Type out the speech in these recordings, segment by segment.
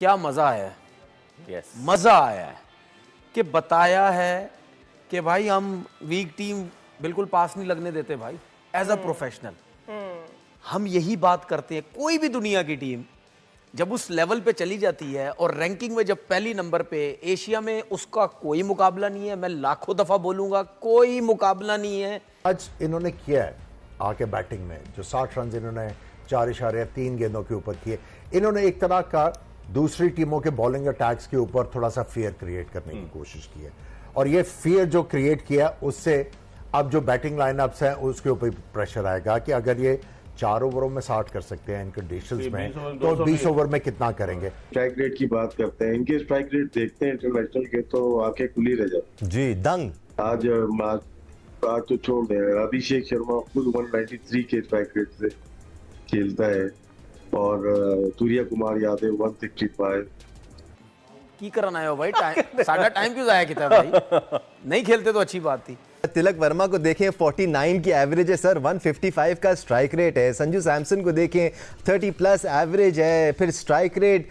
क्या मजा आया है। यस मजा आया है कि बताया है कि भाई हम वीक टीम बिल्कुल पास नहीं लगने देते भाई। एज अ प्रोफेशनल हम यही बात करते हैं। कोई भी दुनिया की टीम जब उस लेवल पे चली जाती है और रैंकिंग में जब पहली नंबर पे, एशिया में उसका कोई मुकाबला नहीं है। मैं लाखों दफा बोलूंगा, कोई मुकाबला नहीं है। आज इन्होंने किया है आके बैटिंग में जो 60 रन इन्होंने 4.3 गेंदों के ऊपर किए, इन्होंने एक तरह का दूसरी टीमों के बॉलिंग अटैक्स के ऊपर थोड़ा सा फियर क्रिएट करने की कोशिश की है। और ये फियर जो क्रिएट किया उससे अब जो बैटिंग लाइनअप्स हैं उसके ऊपर प्रेशर आएगा कि अगर ये 4 ओवरों में 60 कर सकते हैं इन कंडीशंस में, तो 20 ओवर में कितना करेंगे। स्ट्राइक रेट की बात करते हैं, इनके स्ट्राइक रेट देखते हैं इंटरनेशनल के तो आंखें खुली रह जाती जी। दंग आज तो छोड़ दें। अभिषेक शर्मा खुद 193 के स्ट्राइक रेट से खेलता है और सूर्य कुमार यादव 165। की करना है भाई, टाइम साढ़ा टाइम क्यों जाया किया भाई। नहीं खेलते तो अच्छी बात थी। तिलक वर्मा को देखें 49 की एवरेज है सर, 155 का स्ट्राइक रेट है। संजू सैमसन को देखें 30 प्लस एवरेज है, फिर स्ट्राइक रेट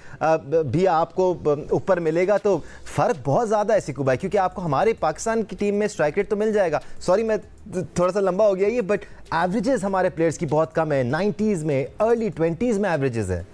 भी आपको ऊपर मिलेगा। तो फ़र्क बहुत ज़्यादा है सिकू भाई, क्योंकि आपको हमारे पाकिस्तान की टीम में स्ट्राइक रेट तो मिल जाएगा। सॉरी मैं थोड़ा सा लंबा हो गया ये, बट एवरेजेस हमारे प्लेयर्स की बहुत कम है। 90s में, अर्ली 20s में एवरेजेस है।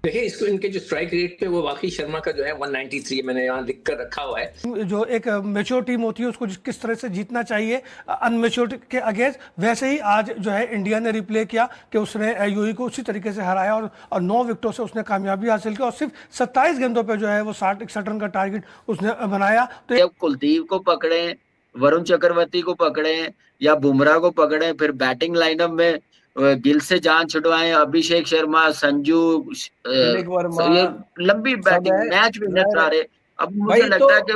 देखिए इसको इनके जो स्ट्राइक रेट पे वो वाकई शर्मा का जो है 193 मैंने यहाँ लिख कर रखा हुआ है। जो एक मेच्योर टीम होती है उसको किस तरह से जीतना चाहिए अनमेच्योर के अगेंस्ट, वैसे ही आज जो है इंडिया ने रिप्ले किया कि उसने यूएई को उसी तरीके से हराया और 9 विकेटों से उसने कामयाबी हासिल की और सिर्फ 27 गेंदों पे जो है वो 60-61 रन का टारगेट उसने बनाया। तो जब कुलदीप को पकड़े, वरुण चक्रवर्ती को पकड़े या बुमराह को पकड़े, फिर बैटिंग लाइनअप में गिल से जान छुड़वाएं, अभिषेक शर्मा, संजू, ये लंबी बैटिंग, मैच विनर सारे। अब मुझे लगता है कि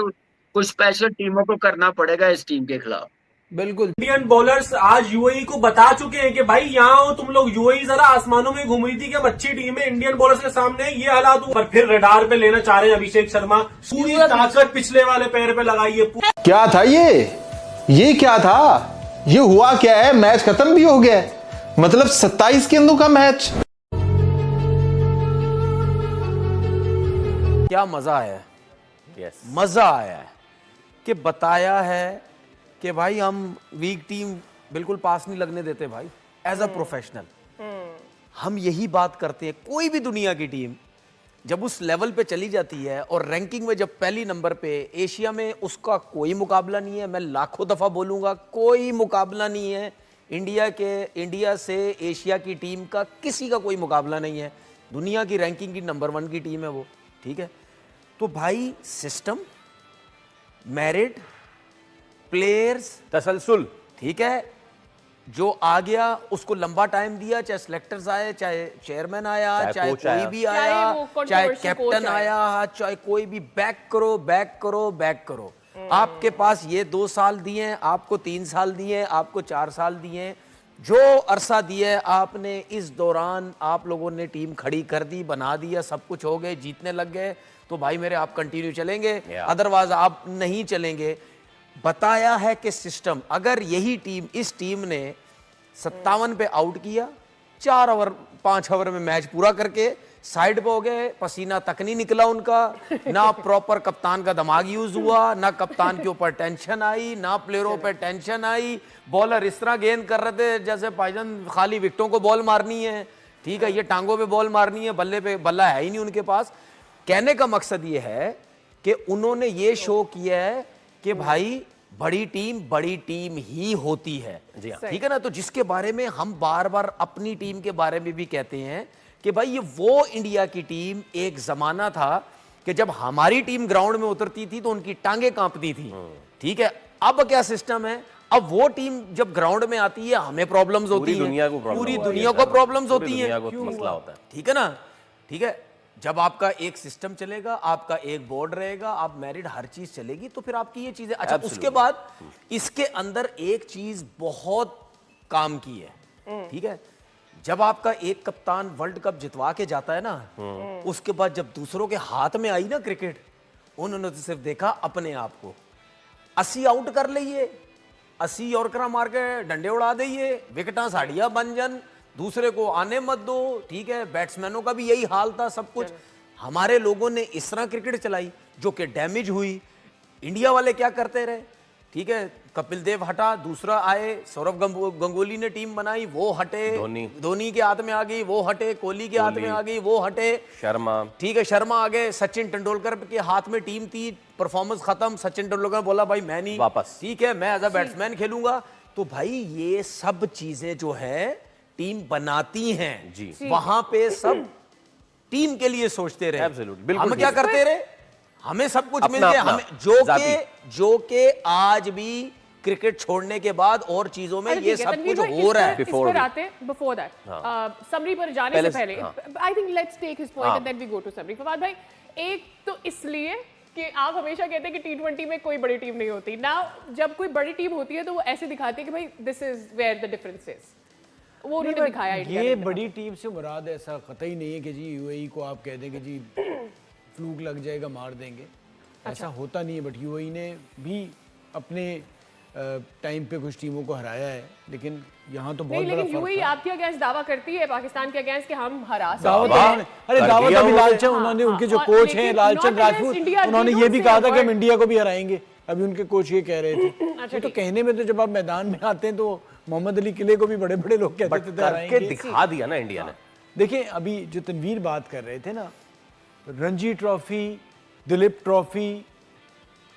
कुछ स्पेशल टीमों को करना पड़ेगा इस टीम के खिलाफ। बिल्कुल। इंडियन बॉलर्स आज यूएई को बता चुके हैं कि भाई यहाँ हो तुम लोग। यूएई जरा आसमानों में घूम रही थी कि हम अच्छी टीम है, इंडियन बॉलर्स के सामने ये हालात हुआ। पर फिर रडार पे लेना चाह रहे हैं अभिषेक शर्मा। पूरी ताकत पिछले वाले पैर पे लगाइए। क्या था ये क्या था, ये हुआ क्या है। मैच खत्म भी हो गया, मतलब 27 गेंदों का मैच। क्या मजा आया है। यस मजा आया है कि बताया है कि भाई हम वीक टीम बिल्कुल पास नहीं लगने देते भाई। एज अ प्रोफेशनल हम यही बात करते हैं। कोई भी दुनिया की टीम जब उस लेवल पे चली जाती है और रैंकिंग में जब पहली नंबर पे, एशिया में उसका कोई मुकाबला नहीं है। मैं लाखों दफा बोलूंगा, कोई मुकाबला नहीं है। इंडिया से एशिया की टीम का किसी का कोई मुकाबला नहीं है। दुनिया की रैंकिंग की नंबर 1 की टीम है वो, ठीक है। तो भाई सिस्टम, मेरिट, प्लेयर्स, तसलसल, ठीक है। जो आ गया उसको लंबा टाइम दिया, चाहे सिलेक्टर्स आए, चाहे चेयरमैन आया, चाहे कोई भी आया, चाहे कैप्टन आया, चाहे कोई भी, बैक करो बैक करो बैक करो। आपके पास ये 2 साल दिए हैं, आपको 3 साल दिए हैं, आपको 4 साल दिए हैं। जो अरसा दिया है आपने, इस दौरान आप लोगों ने टीम खड़ी कर दी, बना दिया, सब कुछ हो गए, जीतने लग गए, तो भाई मेरे आप कंटिन्यू चलेंगे, अदरवाइज आप नहीं चलेंगे। बताया है कि सिस्टम, अगर यही टीम, इस टीम ने 57 पे आउट किया, 4 ओवर 5 ओवर में मैच पूरा करके साइड पे हो गए, पसीना तक नहीं निकला उनका, ना प्रॉपर कप्तान का दिमाग यूज हुआ, ना कप्तान के ऊपर टेंशन आई, ना प्लेयरों पे टेंशन आई। बॉलर इस तरह गेंद कर रहे थे जैसे भाईजान खाली विकेटों को बॉल मारनी है, ठीक है, ये टांगों पे बॉल मारनी है, बल्ले पे बल्ला है ही नहीं उनके पास। कहने का मकसद ये है कि उन्होंने ये शो किया है कि भाई बड़ी टीम ही होती है, ठीक है ना। तो जिसके बारे में हम बार बार अपनी टीम के बारे में भी कहते हैं कि भाई ये वो इंडिया की टीम, एक जमाना था कि जब हमारी टीम ग्राउंड में उतरती थी तो उनकी टांगें कांपती थी, ठीक है। अब क्या सिस्टम है, अब वो टीम जब ग्राउंड में आती है हमें प्रॉब्लम्स होती हैं, पूरी दुनिया को प्रॉब्लम्स होती हैं, मसला होता है, ठीक है ना, ठीक है। जब आपका एक सिस्टम चलेगा, आपका एक बोर्ड रहेगा, आप मेरिट हर चीज चलेगी, तो फिर आपकी ये चीजें। अच्छा, उसके बाद इसके अंदर एक चीज बहुत काम की है, ठीक है। जब आपका एक कप्तान वर्ल्ड कप जितवा के जाता है ना, उसके बाद जब दूसरों के हाथ में आई ना क्रिकेट, उन्होंने तो सिर्फ देखा अपने आप को। 80 आउट कर लिए, 80 यॉर्कर मार के डंडे उड़ा दिए, विकेटा साड़ियां बन जन, दूसरे को आने मत दो, ठीक है। बैट्समैनों का भी यही हाल था, सब कुछ। हमारे लोगों ने इस तरह क्रिकेट चलाई जो कि डैमेज हुई। इंडिया वाले क्या करते रहे, ठीक है, कपिल देव हटा, दूसरा आए, सौरव गंगोली ने टीम बनाई, वो हटे, धोनी के हाथ में आ गई, वो हटे, कोहली के हाथ में आ गई, वो हटे, शर्मा, ठीक है, शर्मा आ गए, सचिन तेंदुलकर के हाथ में टीम थी, परफॉर्मेंस खत्म, सचिन तेंदुलकर बोला भाई मैं नहीं, वापस, ठीक है, मैं एज अ बैट्समैन खेलूंगा। तो भाई ये सब चीजें जो है टीम बनाती हैं जी, वहां पे सब टीम के लिए सोचते रहे। हम क्या करते रहे, हमें सब कुछ मिल गया, हमें जो के आज भी क्रिकेट छोड़ने के बाद और चीजों में ये सब कुछ हो रहा है। बिफोर दैट समरी पर जाने से पहले I think let's take his point and then we go to summary. Fawad भाई, एक तो इसलिए कि आप हमेशा कहते हैं कि T20 में कोई बड़ी टीम नहीं होती ना, जब कोई बड़ी टीम होती है तो वो ऐसे दिखाती है कि भाई this is where the difference is, वो उन्होंने दिखाया। ये बड़ी टीम से मुराद ऐसा कतई नहीं है कि जी यूएई को आप कह दें कि जी फ्लूक लग जाएगा मार देंगे, ऐसा होता नहीं है। बट यूएई ने भी अपने टाइम पे कुछ टीमों को हराया है, लेकिन यहाँ तो बहुत बड़ा फर्क है। यूएई आपके अगेंस्ट दावा करती है पाकिस्तान के अगेंस्ट कि हम हरा सकते हैं। अरे दावा तो भी लालचंद, उन्होंने उनके जो कोच हैं लालचंद राजपूत, उन्होंने ये भी कहा था कि हम इंडिया को भी हराएंगे। अभी उनके कोच ये कह रहे थे। तो कहने में तो जब आप मैदान में आते हैं तो मोहम्मद अली किले को भी बड़े बड़े लोग कहते थे हराएंगे, दिखा दिया ना इंडिया ने। देखिए अभी जो तनवीर बात कर रहे थे ना, रणजी ट्रॉफी, दिलीप ट्रॉफी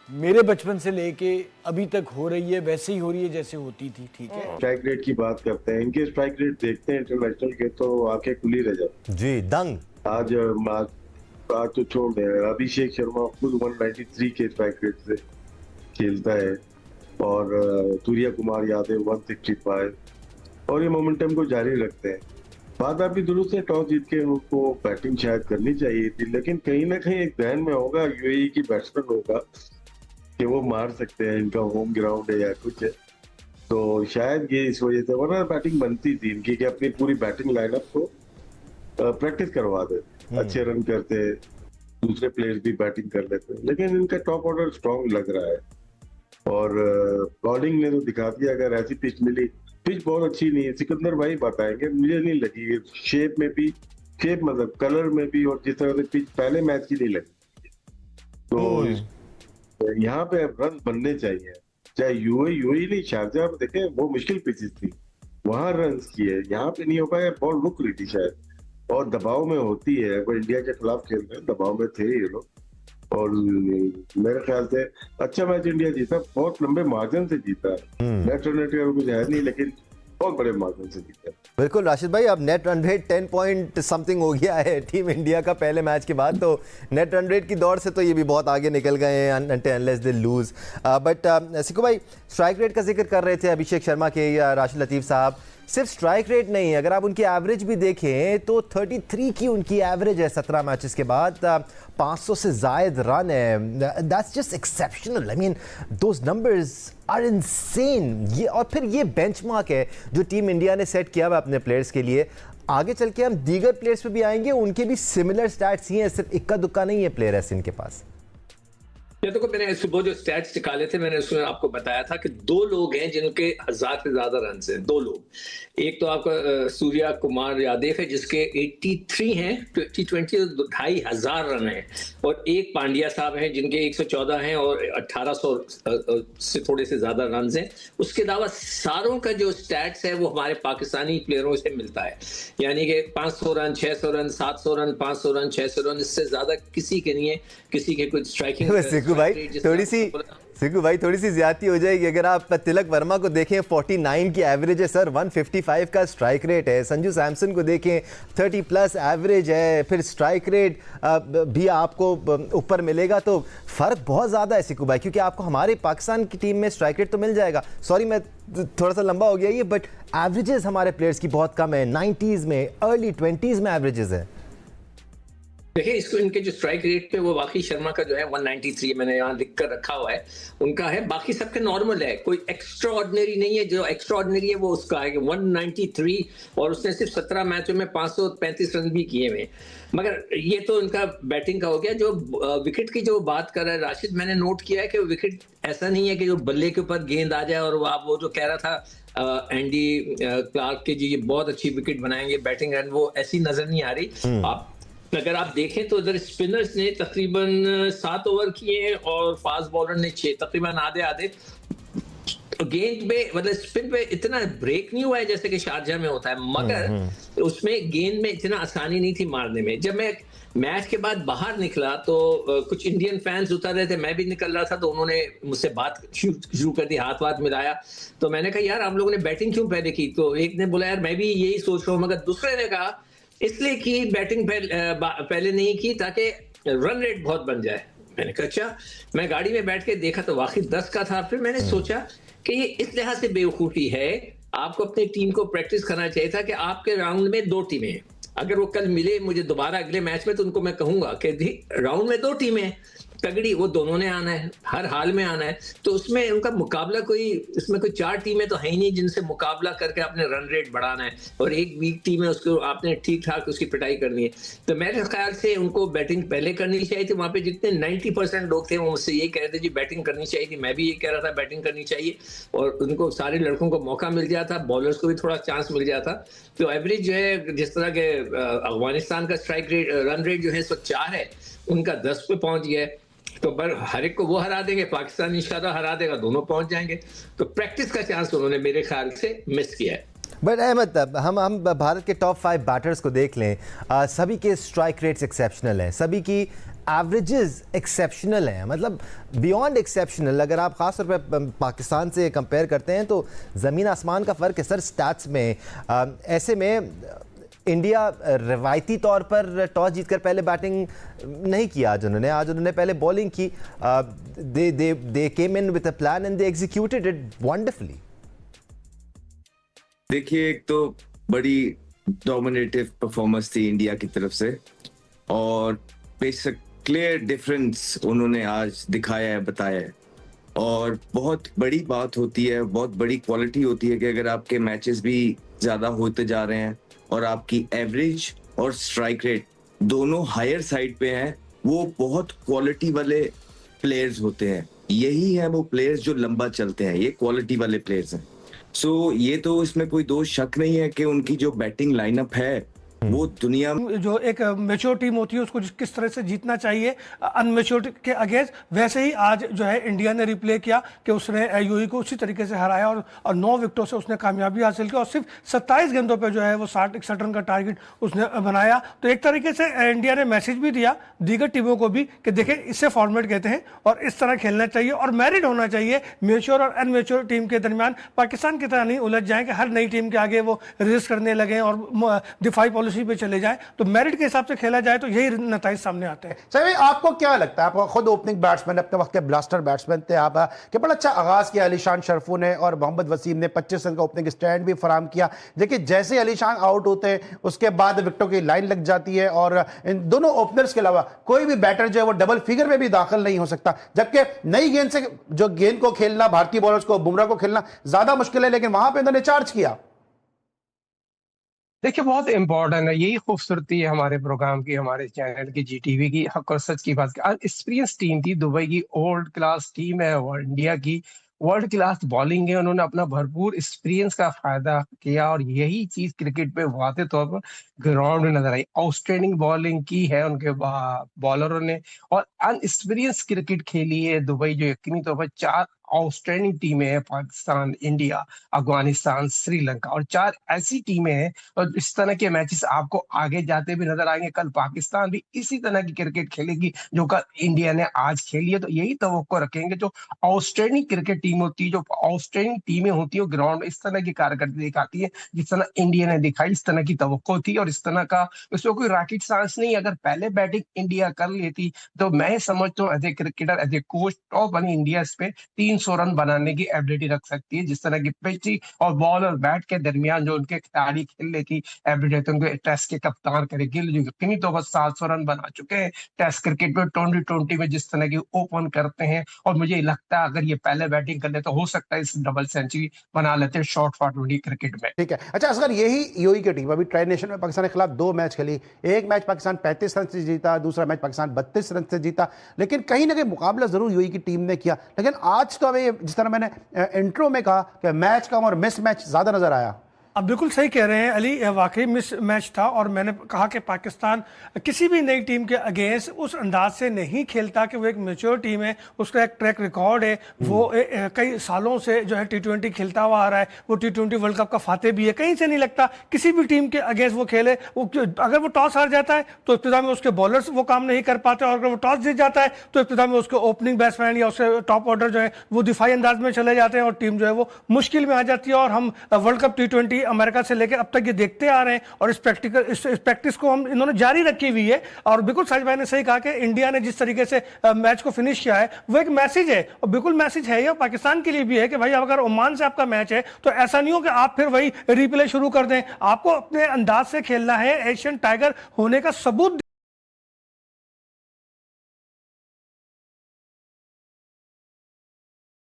मेरे बचपन से लेके अभी तक हो रही है, वैसे ही हो रही है जैसे होती थी, ठीक है। स्ट्राइक रेट की बात करते हैं, इनके स्ट्राइक रेट देखते हैं इंटरनेशनल के तो आंखें खुली रह जाती जी, दंग। आज तो छोड़ दें, अभिषेक शर्मा खुद 193 के स्ट्राइक रेट से खेलता है और सूर्या कुमार यादव 165 और ये मोमेंटम को जारी रखते हैं। बात आपकी दुरुस्त है, टॉस जीत के उनको बैटिंग शायद करनी चाहिए थी, लेकिन कहीं ना कहीं एक ध्यान में होगा यूएई की बैट्समैन होगा कि वो मार सकते हैं, इनका होम ग्राउंड है या कुछ है, तो शायद ये इस वजह से, वरना बैटिंग बनती थी इनकी कि अपनी पूरी बैटिंग लाइनअप को प्रैक्टिस करवा दे, अच्छे रन करते, दूसरे प्लेयर्स भी बैटिंग कर लेते, लेकिन इनका टॉप ऑर्डर स्ट्रॉन्ग लग रहा है और बॉलिंग ने तो दिखा दिया। अगर ऐसी पिच मिली, पिच बहुत अच्छी नहीं है, सिकंदर भाई बताएंगे, मुझे नहीं लगी शेप में भी, शेप मतलब कलर में भी, और जिस तरह से पिच पहले मैच की नहीं लगी, तो यहाँ पे रन बनने चाहिए। चाहे यूएई नहीं, शारजाह में देखें वो मुश्किल पिचेस थी, वहां रन किए, यहाँ पे नहीं हो पाया, बॉल रुक रही थी शायद, और दबाव में होती है, अगर इंडिया के खिलाफ खेल रहे हैं दबाव में थे ये लोग, और मेरे ख्याल से अच्छा मैच इंडिया जीता, बहुत लंबे मार्जिन से जीता, नेट रन रेट का कुछ है नहीं लेकिन बहुत बड़े मार्जिन से जीता। बिल्कुल राशिद भाई, अब net run rate 10 point something हो गया है टीम इंडिया का पहले मैच के बाद, तो नेट रन रेट की दौड़ से तो ये भी बहुत आगे निकल गए हैं अनलेस दे लूज। बट सिक्कू भाई, स्ट्राइक रेट का जिक्र कर रहे थे अभिषेक शर्मा के या राशिद लतीफ़ साहब, सिर्फ स्ट्राइक रेट नहीं, अगर आप उनकी एवरेज भी देखें तो 33 की उनकी एवरेज है 17 मैचेस के बाद, 500 से ज़ायद रन है। That's just exceptional, I mean those numbers are insane. ये और फिर ये बेंचमार्क है जो टीम इंडिया ने सेट किया हुआ अपने प्लेयर्स के लिए। आगे चल के हम दीगर प्लेयर्स पे भी आएंगे, उनके भी सिमिलर स्टैट्स ही हैं, सिर्फ इक्का दुक्का नहीं है प्लेयर ऐसे इनके पास। देखो, मैंने सुबह जो स्टैट्स निकाले थे मैंने उसमें आपको बताया था कि 2 लोग हैं जिनके 1000 से ज्यादा रन हैं, 2 लोग। एक तो आपका सूर्या कुमार यादव है जिसके 83 हैं, 2020 2500 रन है, और एक पांड्या साहब हैं जिनके 114 हैं और 1800 से थोड़े से ज्यादा रन हैं। उसके अलावा सारों का जो स्टैट्स है वो हमारे पाकिस्तानी प्लेयरों से मिलता है, यानी कि 500 run, 600 run, 700 run, 500 run, 600 run, इससे ज्यादा किसी के नहीं है, किसी के कुछ स्ट्राइकिंग सिक्कू भाई थोड़ी सी ज्यादती हो जाएगी। अगर आप तिलक वर्मा को देखें 49 की एवरेज है सर, 155 का स्ट्राइक रेट है। संजू सैमसन को देखें 30 प्लस एवरेज है, फिर स्ट्राइक रेट भी आपको ऊपर मिलेगा, तो फर्क बहुत ज़्यादा है सिक्कू भाई, क्योंकि आपको हमारे पाकिस्तान की टीम में स्ट्राइक रेट तो मिल जाएगा, सॉरी मैं थोड़ा सा लंबा हो गया ये, बट एवरेजेस हमारे प्लेयर्स की बहुत कम है, 90s में, अर्ली 20s में एवरेजेस है। देखिए, इसको इनके जो स्ट्राइक रेट पे वो वाकई शर्मा का जो है 193 मैंने यहाँ लिख कर रखा हुआ है, उनका है, बाकी सबके नॉर्मल है, कोई एक्स्ट्रा ऑर्डिनरी नहीं है। जो एक्स्ट्रा ऑर्डिनरी है वो उसका है 193, और उसने सिर्फ 17 मैचों में 535 रन भी किए हुए। मगर ये तो इनका बैटिंग का हो गया। जो विकेट की जो बात कर रहा है राशिद, मैंने नोट किया है कि विकेट ऐसा नहीं है कि जो बल्ले के ऊपर गेंद आ जाए और वो जो कह रहा था एंडी क्लार्क के जी ये बहुत अच्छी विकेट बनाएंगे, बैटिंग रन, वो ऐसी नजर नहीं आ रही। आप अगर आप देखें तो इधर स्पिनर्स ने तकरीबन 7 ओवर किए और फास्ट बॉलर ने 6, तकरीबन आधे गेंद पे मतलब स्पिन पे इतना ब्रेक नहीं हुआ है जैसे कि शारजाह में होता है, मगर उसमें गेंद में इतना आसानी नहीं थी मारने में। जब मैं मैच के बाद बाहर निकला तो कुछ इंडियन फैंस उतर रहे थे, मैं भी निकल रहा था, तो उन्होंने मुझसे बात शुरू कर दी, हाथ मिलाया। तो मैंने कहा यार आप लोगों ने बैटिंग क्यों पहले की? तो एक ने बोला यार मैं भी यही सोच रहा हूँ, मगर दूसरे ने कहा इसलिए की बैटिंग पहले नहीं की ताकि रन रेट बहुत बन जाए। मैंने कहा अच्छा। मैं गाड़ी में बैठ के देखा तो वाकई 10 का था। फिर मैंने सोचा कि ये इस लिहाज से बेवकूफ़ी है, आपको अपनी टीम को प्रैक्टिस करना चाहिए था कि आपके राउंड में 2 टीमें, अगर वो कल मिले मुझे दोबारा अगले मैच में तो उनको मैं कहूंगा कि राउंड में 2 टीमें तगड़ी, वो दोनों ने आना है, हर हाल में आना है। तो उसमें उनका मुकाबला इसमें कोई 4 टीमें तो है ही नहीं जिनसे मुकाबला करके अपने रन रेट बढ़ाना है, और एक वीक टीम है उसको आपने ठीक ठाक उसकी पिटाई करनी है। तो मेरे ख्याल से उनको बैटिंग पहले करनी चाहिए थी। वहां पे जितने 90% लोग थे वो मुझसे ये कह रहे थे जी बैटिंग करनी चाहिए थी, मैं भी ये कह रहा था बैटिंग करनी चाहिए, और उनको सारे लड़कों को मौका मिल जाता, बॉलर्स को भी थोड़ा चांस मिल जाता। तो एवरेज जो है, जिस तरह के अफगानिस्तान का स्ट्राइक रेट रन रेट जो है 104 है, उनका 10 पे पहुंच गया है। तो हर एक को वो हरा देंगे, पाकिस्तान इंशाल्लाह हरा देगा, दोनों पहुंच जाएंगे। तो प्रैक्टिस का चांस उन्होंने मेरे ख्याल से मिस किया है। बट अहमद, हम भारत के टॉप 5 बैटर्स को देख लें, सभी के स्ट्राइक रेट्स एक्सेप्शनल हैं, सभी की एवरेजेस एक्सेप्शनल हैं, मतलब बियॉन्ड एक्सेप्शनल। अगर आप ख़ास तौर पर पाकिस्तान से कंपेयर करते हैं तो ज़मीन आसमान का फ़र्क है सर स्टैट्स में। ऐसे में इंडिया रवायती तौर पर टॉस जीतकर पहले बैटिंग नहीं किया आज उन्होंने पहले बॉलिंग की। They came in with a plan and they executed it wonderfully. देखिए, एक तो बड़ी डोमिनेटिव परफॉर्मेंस थी इंडिया की तरफ से, और बेशक क्लियर डिफरेंस उन्होंने आज दिखाया है, बताया है। और बहुत बड़ी बात होती है, बहुत बड़ी क्वालिटी होती है कि अगर आपके मैचेस भी ज्यादा होते जा रहे हैं और आपकी एवरेज और स्ट्राइक रेट दोनों हायर साइड पे हैं, वो बहुत क्वालिटी वाले प्लेयर्स होते हैं। यही है वो प्लेयर्स जो लंबा चलते हैं, ये क्वालिटी वाले प्लेयर्स हैं। सो ये तो इसमें कोई दो शक नहीं है कि उनकी जो बैटिंग लाइनअप है वो दुनिया जो एक मैच्योर टीम होती है उसको किस तरह से जीतना चाहिए अनमैच्योर के अगेंस्ट, वैसे ही आज जो है इंडिया ने रिप्ले किया कि उसने यूएई को उसी तरीके से हराया और 9 विकेटों से उसने कामयाबी हासिल की और सिर्फ 27 गेंदों पे जो है वो 60-61 रन का टारगेट उसने बनाया। तो एक तरीके से इंडिया ने मैसेज भी दिया दीगर टीमों को भी कि देखें इसे फॉर्मेट कहते हैं और इस तरह खेलना चाहिए और मैरिट होना चाहिए मैच्योर और अनमैच्योर टीम के दरमियान। पाकिस्तान की तरह नहीं उलझ जाए कि हर नई टीम के आगे वो रेस करने लगे और दिफाई पॉलिसी पे चले जाए। तो मेरिट के हिसाब से खेला जाए तो यही नतीजे सामने आते हैं। सही, आपको क्या लगता है, आप खुद ओपनिंग बैट्समैन, अपने वक्त के ब्लास्टर बैट्समैन थे आप, कि बड़ा अच्छा आगाज किया अलीशान शरफू ने और मोहम्मद वसीम ने 25 रन का ओपनिंग स्टैंड भी फराहम किया, लेकिन जैसे अलीशान आउट होते हैं उसके बाद विकेटों की लाइन लग जाती है और इन दोनों ओपनर्स के अलावा कोई भी बैटर जो है वो डबल फिगर में भी दाखिल नहीं हो सकता, जबकि नई गेंद से जो गेंद को खेलना भारतीय बॉलर्स को, बुमराह को खेलना ज्यादा मुश्किल है, लेकिन वहां पर उन्होंने चार्ज किया। देखिए, बहुत इंपॉर्टेंट है, यही खूबसूरती है हमारे प्रोग्राम की, हमारे चैनल की, जीटीवी की। हक और सच की बात, एक्सपीरियंस टीम थी, दुबई की ओल्ड क्लास टीम है और इंडिया की वर्ल्ड क्लास बॉलिंग है। उन्होंने अपना भरपूर एक्सपीरियंस का फायदा किया और यही चीज क्रिकेट पे वाज़ेह तौर पर ग्राउंड में नजर आई। आउटस्टैंडिंग बॉलिंग की है उनके बॉलरों ने और अनएक्सपीरियंस क्रिकेट खेली है दुबई, जो यकीनी तौर पर 4 आउटस्टैंडिंग टीमें हैं, पाकिस्तान, इंडिया, अफगानिस्तान, श्रीलंका, और 4 ऐसी टीमें हैं। और इस तरह के मैचेस आपको आगे जाते भी नजर आएंगे। कल पाकिस्तान भी इसी तरह की क्रिकेट खेलेगी जो कल इंडिया ने आज खेली है। तो यही तवक्को रखेंगे, जो आउटस्टैंडिंग क्रिकेट टीम होती है, जो आउटस्टैंडिंग टीमें होती है, ग्राउंड में इस तरह की कारकर्दगी दिखाती है जिस तरह इंडिया ने दिखाई, इस तरह की तवक्को थी। और इस तरह का उसमें कोई रॉकेट साइंस नहीं, अगर पहले बैटिंग इंडिया कर लेती तो मैं समझता हूँ as a cricketer, as a coach, top बनी इंडिया इस पे 300 रन बनाने की एबिलिटी रख सकती है। जिस तरह की पिच थी और बॉल और बैट के दरमियान जो उनके खिलाड़ी खेल लेती एबिलिटी, तो उनको टेस्ट के कप्तान करे गिल जो यकीनी तौर पर 700 रन बना चुके हैं टेस्ट क्रिकेट में। 2020 में जिस तरह की ओपन करते हैं, और मुझे लगता है अगर ये पहले बैटिंग कर ले तो हो सकता है इस डबल सेंचुरी बना लेते हैं शॉर्ट फॉर 20 क्रिकेट में। ठीक है, अच्छा असगर, यही यूएई की टीम अभी ट्राई नेशन में पाकिस्तान के खिलाफ 2 मैच खेली, एक मैच पाकिस्तान 35 रन से जीता, दूसरा मैच पाकिस्तान 32 रन से जीता, लेकिन कहीं ना कहीं मुकाबला जरूर यूएई की टीम ने किया। लेकिन आज तो हमें, जिस तरह मैंने इंट्रो में कहा कि मैच कम और मिस मैच ज्यादा नजर आया। अब बिल्कुल सही कह रहे हैं अली, वाकई मिस मैच था और मैंने कहा कि पाकिस्तान किसी भी नई टीम के अगेंस्ट उस अंदाज से नहीं खेलता कि वो एक मैच्योर टीम है, उसका एक ट्रैक रिकॉर्ड है, वो कई सालों से जो है T20 खेलता हुआ आ रहा है, वो T20 वर्ल्ड कप का फाते भी है, कहीं से नहीं लगता किसी भी टीम के अगेंस्ट वो खेले। अगर वो टॉस हार जाता है तो इब्तिदा में उसके बॉलर्स वो काम नहीं कर पाते, और अगर वो टॉस जीत जाता है तो इब्तिदा में उसके ओपनिंग बैट्समैन या उसके टॉप ऑर्डर जो है वो दिफाई अंदाज में चले जाते हैं और टीम जो है वो मुश्किल में आ जाती है। और हम वर्ल्ड कप T20 अमेरिका से लेकर अब तक ये देखते आ रहे हैं और इस प्रैक्टिस को हम इन्होंने जारी रखी हुई है। और बिल्कुल साजिद भाई ने सही कहा कि इंडिया ने जिस तरीके से मैच को फिनिश किया है वो एक मैसेज है, और बिल्कुल मैसेज है ये पाकिस्तान के लिए भी है कि भाई अगर ओमान से आपका मैच है तो ऐसा नहीं हो कि आप फिर वही रिप्ले शुरू कर दें, आपको अपने अंदाज से खेलना है, एशियन टाइगर होने का सबूत